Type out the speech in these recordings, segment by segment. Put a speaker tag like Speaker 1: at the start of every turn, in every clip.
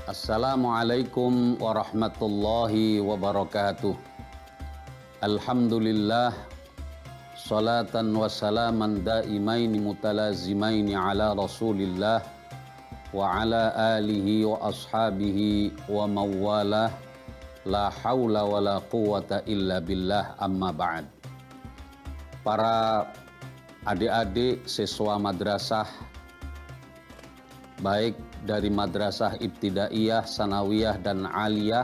Speaker 1: Assalamualaikum warahmatullahi wabarakatuh. Alhamdulillah, salatan wa salaman daimaini mutalazimaini ala rasulillah wa ala alihi wa ashabihi wa mawalah, la hawla wa la quwata illa billah, amma ba'd. Para adik-adik siswa madrasah, baik dari madrasah ibtidaiyah, sanawiyah, dan aliyah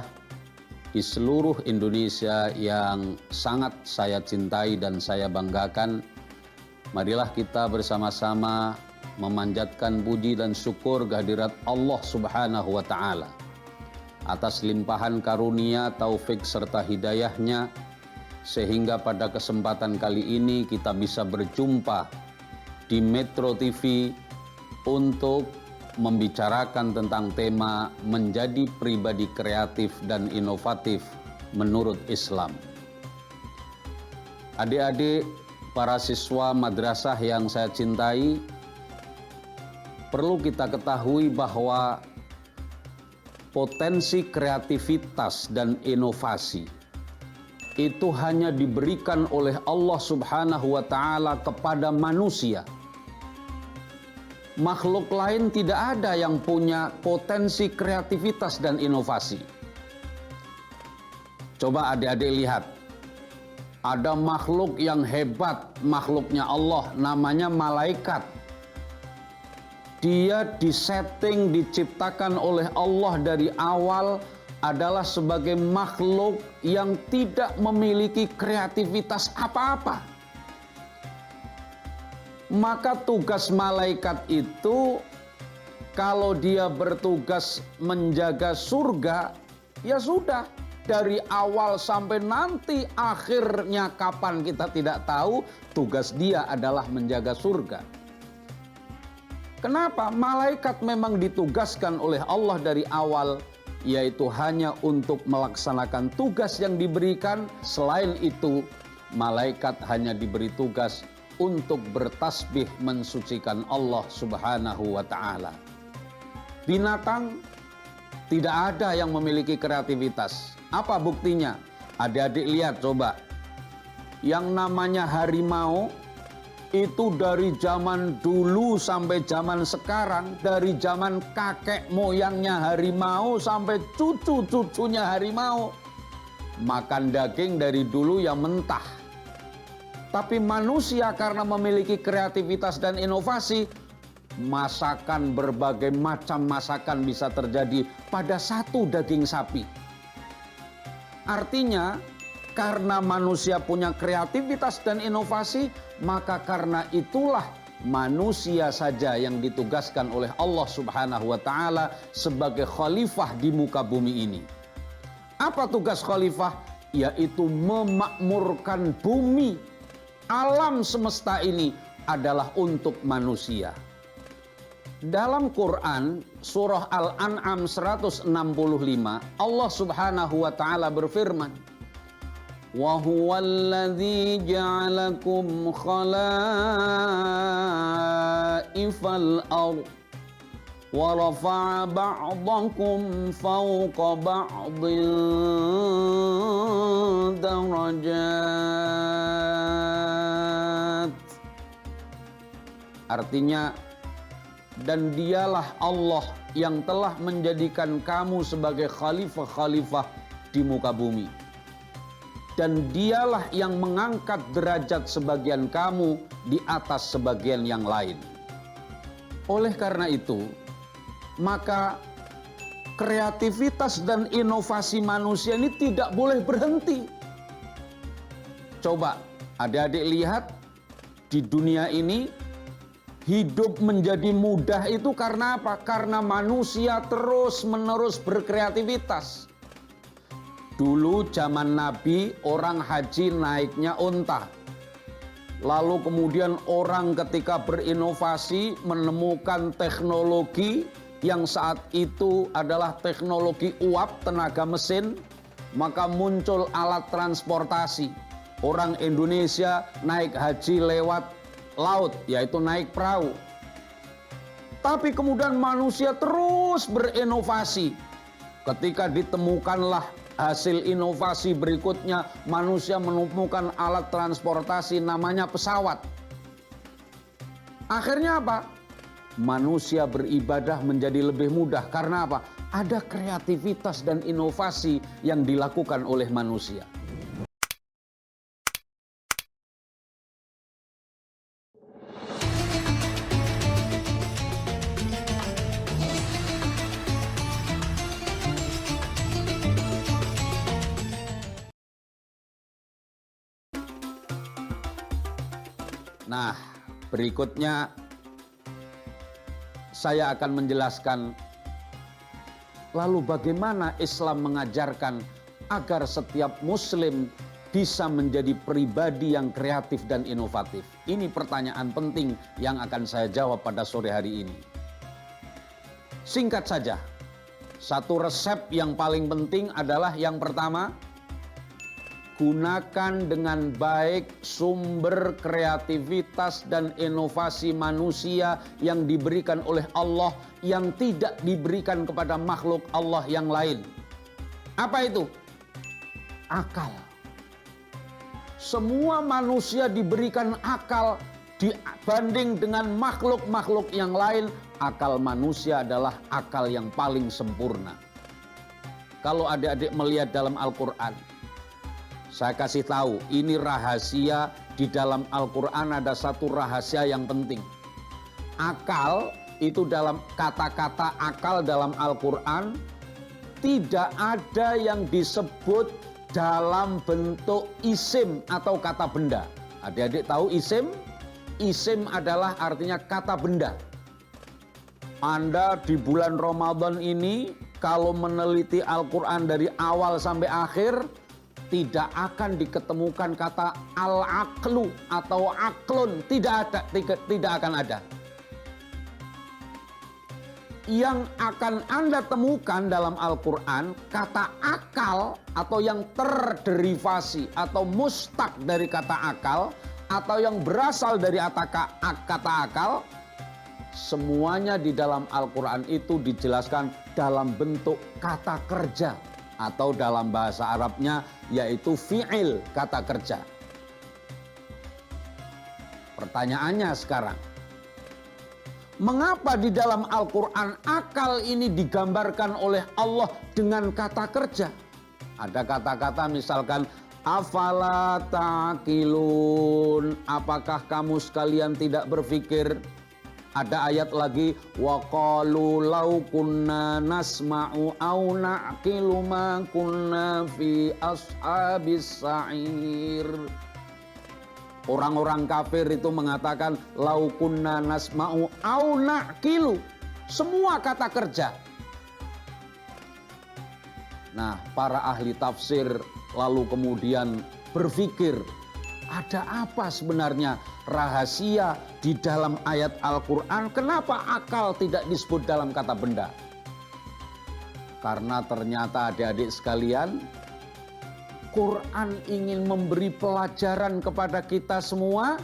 Speaker 1: di seluruh Indonesia yang sangat saya cintai dan saya banggakan, marilah kita bersama-sama memanjatkan puji dan syukur kehadirat Allah Subhanahu wa Ta'ala atas limpahan karunia, taufik serta hidayahnya, sehingga pada kesempatan kali ini kita bisa berjumpa di Metro TV untuk membicarakan tentang tema menjadi pribadi kreatif dan inovatif menurut Islam. Adik-adik, para siswa madrasah yang saya cintai, perlu kita ketahui bahwa potensi kreativitas dan inovasi itu hanya diberikan oleh Allah Subhanahu wa Ta'ala kepada manusia. Makhluk lain tidak ada yang punya potensi kreativitas dan inovasi. Coba adik-adik lihat, ada makhluk yang hebat, makhluknya Allah, namanya malaikat. Dia disetting, diciptakan oleh Allah dari awal adalah sebagai makhluk yang tidak memiliki kreativitas apa-apa. Maka tugas malaikat itu, kalau dia bertugas menjaga surga, ya sudah, dari awal sampai nanti akhirnya kapan kita tidak tahu, tugas dia adalah menjaga surga. Kenapa? Malaikat memang ditugaskan oleh Allah dari awal, yaitu hanya untuk melaksanakan tugas yang diberikan. Selain itu, malaikat hanya diberi tugas untuk bertasbih mensucikan Allah Subhanahu wa Ta'ala. Binatang tidak ada yang memiliki kreativitas. Apa buktinya? Adik-adik lihat coba. Yang namanya harimau itu dari zaman dulu sampai zaman sekarang, dari zaman kakek moyangnya harimau sampai cucu-cucunya harimau, makan daging dari dulu yang mentah. Tapi manusia karena memiliki kreativitas dan inovasi, masakan, berbagai macam masakan bisa terjadi pada satu daging sapi. Artinya, karena manusia punya kreativitas dan inovasi, maka karena itulah manusia saja yang ditugaskan oleh Allah Subhanahu wa Ta'ala sebagai khalifah di muka bumi ini. Apa tugas khalifah? Yaitu memakmurkan bumi. Alam semesta ini adalah untuk manusia. Dalam Quran surah Al-An'am 165, Allah Subhanahu wa Ta'ala berfirman, wa huwallazi ja'alakum khalaifal ardh wa rafa'a ba'dakum fawqa ba'din darajat. Artinya, dan dialah Allah yang telah menjadikan kamu sebagai khalifah-khalifah di muka bumi. Dan dialah yang mengangkat derajat sebagian kamu di atas sebagian yang lain. Oleh karena itu, maka kreativitas dan inovasi manusia ini tidak boleh berhenti. Coba adik-adik lihat, di dunia ini hidup menjadi mudah itu karena apa? Karena manusia terus-menerus berkreativitas. Dulu zaman Nabi, orang haji naiknya unta. Lalu kemudian orang ketika berinovasi menemukan teknologi yang saat itu adalah teknologi uap tenaga mesin, maka muncul alat transportasi. Orang Indonesia naik haji lewat laut, yaitu naik perahu. Tapi kemudian manusia terus berinovasi. Ketika ditemukanlah hasil inovasi berikutnya, manusia menemukan alat transportasi namanya pesawat. Akhirnya apa? Manusia beribadah menjadi lebih mudah. Karena apa? Ada kreativitas dan inovasi yang dilakukan oleh manusia. Nah, berikutnya saya akan menjelaskan lalu bagaimana Islam mengajarkan agar setiap muslim bisa menjadi pribadi yang kreatif dan inovatif. Ini pertanyaan penting yang akan saya jawab pada sore hari ini. Singkat saja, satu resep yang paling penting adalah yang pertama, gunakan dengan baik sumber kreativitas dan inovasi manusia yang diberikan oleh Allah yang tidak diberikan kepada makhluk Allah yang lain. Apa itu? Akal. Semua manusia diberikan akal dibanding dengan makhluk-makhluk yang lain. Akal manusia adalah akal yang paling sempurna. Kalau adik-adik melihat dalam Al-Quran, saya kasih tahu, ini rahasia di dalam Al-Quran, ada satu rahasia yang penting. Akal itu dalam kata-kata akal dalam Al-Quran tidak ada yang disebut dalam bentuk isim atau kata benda. Adik-adik tahu isim? Isim adalah artinya kata benda. Anda di bulan Ramadan ini kalau meneliti Al-Quran dari awal sampai akhir, tidak akan diketemukan kata al-aqlu atau aklun, tidak akan ada. Yang akan Anda temukan dalam Al-Quran, kata akal atau yang terderivasi atau mustaq dari kata akal atau yang berasal dari kata akal, semuanya di dalam Al-Quran itu dijelaskan dalam bentuk kata kerja. Atau dalam bahasa Arabnya yaitu fi'il, kata kerja. Pertanyaannya sekarang, mengapa di dalam Al-Quran akal ini digambarkan oleh Allah dengan kata kerja? Ada kata-kata misalkan afala ta'qilun, apakah kamu sekalian tidak berpikir? Ada ayat lagi, wa qalu law kunna nasma'u aw na'qilu ma kunna fi ashabis sa'ir. Orang-orang kafir itu mengatakan law kunna nasma'u aw na'qilu. Semua kata kerja. Nah, para ahli tafsir lalu kemudian berpikir, ada apa sebenarnya rahasia di dalam ayat Al-Quran? Kenapa akal tidak disebut dalam kata benda? Karena ternyata adik-adik sekalian, Quran ingin memberi pelajaran kepada kita semua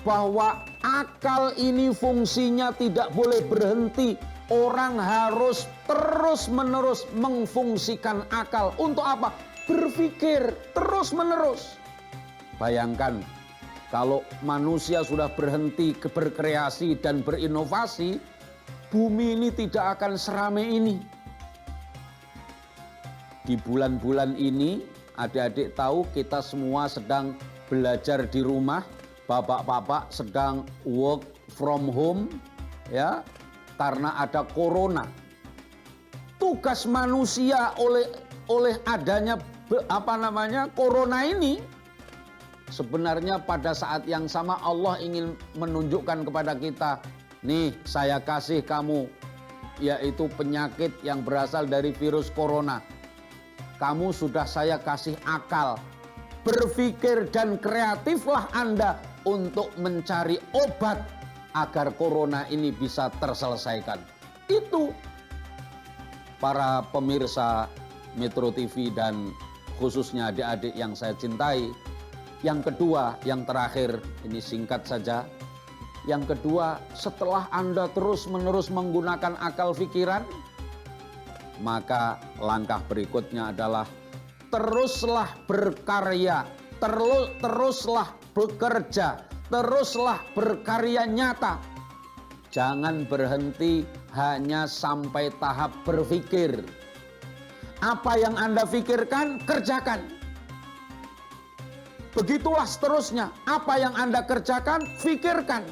Speaker 1: bahwa akal ini fungsinya tidak boleh berhenti. Orang harus terus-menerus mengfungsikan akal. Untuk apa? Berpikir terus-menerus. Bayangkan, kalau manusia sudah berhenti berkreasi dan berinovasi, bumi ini tidak akan seramai ini. Di bulan-bulan ini, adik-adik tahu kita semua sedang belajar di rumah, bapak-bapak sedang work from home, ya, karena ada corona. Tugas manusia oleh adanya corona ini, sebenarnya pada saat yang sama Allah ingin menunjukkan kepada kita, nih saya kasih kamu, yaitu penyakit yang berasal dari virus corona. Kamu sudah saya kasih akal. Berpikir dan kreatiflah Anda untuk mencari obat agar corona ini bisa terselesaikan. Itu para pemirsa Metro TV dan khususnya adik-adik yang saya cintai. Yang kedua, yang terakhir, ini singkat saja. Yang kedua, setelah Anda terus-menerus menggunakan akal pikiran, maka langkah berikutnya adalah teruslah berkarya, teruslah bekerja, teruslah berkarya nyata. Jangan berhenti hanya sampai tahap berpikir. Apa yang Anda pikirkan, kerjakan. Begitulah seterusnya. Apa yang Anda kerjakan, pikirkan.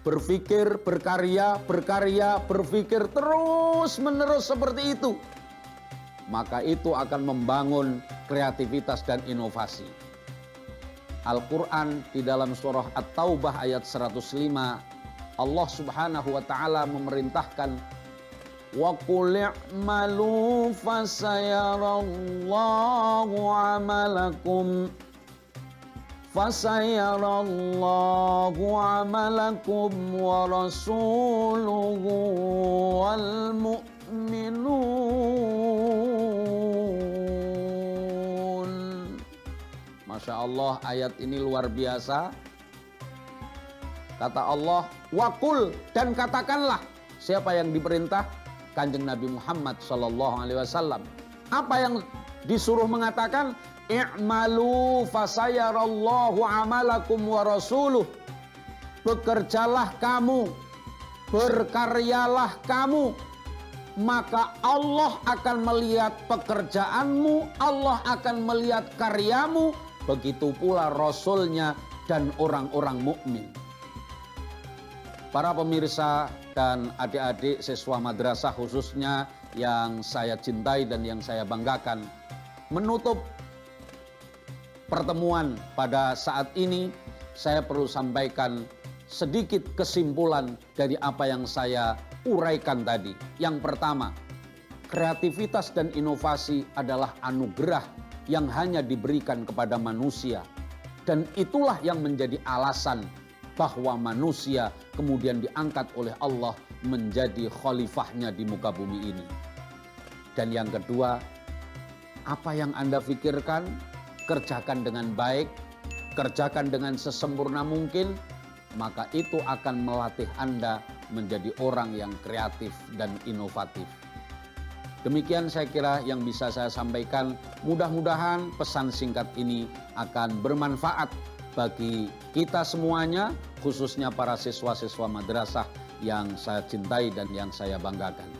Speaker 1: Berpikir, berkarya, berpikir terus-menerus seperti itu. Maka itu akan membangun kreativitas dan inovasi. Al-Quran di dalam surah At-Taubah ayat 105, Allah subhanahu wa ta'ala memerintahkan, wa qul i'malu fasayarallahu amalakum wa rasuluhu wal mu'minun. Masya Allah, ayat ini luar biasa. Kata Allah, waqul, dan katakanlah. Siapa yang diperintah? Kanjeng Nabi Muhammad SAW. Apa yang disuruh mengatakan? I'malu fasayarallahu amalakum wa rasuluh. Bekerjalah kamu, berkaryalah kamu, maka Allah akan melihat pekerjaanmu, Allah akan melihat karyamu, begitu pula Rasulnya dan orang-orang mukmin. Para pemirsa dan adik-adik siswa madrasah khususnya yang saya cintai dan yang saya banggakan, menutup pertemuan pada saat ini, saya perlu sampaikan sedikit kesimpulan dari apa yang saya uraikan tadi. Yang pertama, kreativitas dan inovasi adalah anugerah yang hanya diberikan kepada manusia. Dan itulah yang menjadi alasan bahwa manusia kemudian diangkat oleh Allah menjadi khalifahnya di muka bumi ini. Dan yang kedua, apa yang Anda pikirkan, kerjakan dengan baik, kerjakan dengan sesempurna mungkin, maka itu akan melatih Anda menjadi orang yang kreatif dan inovatif. Demikian saya kira yang bisa saya sampaikan. Mudah-mudahan pesan singkat ini akan bermanfaat bagi kita semuanya, khususnya para siswa-siswa madrasah yang saya cintai dan yang saya banggakan.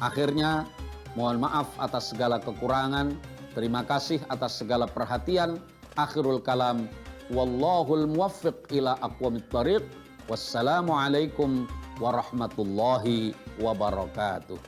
Speaker 1: Akhirnya, mohon maaf atas segala kekurangan. Terima kasih atas segala perhatian. Akhirul kalam, wallahul muwaffiq ila aqwamit thariq. Wassalamualaikum warahmatullahi wabarakatuh.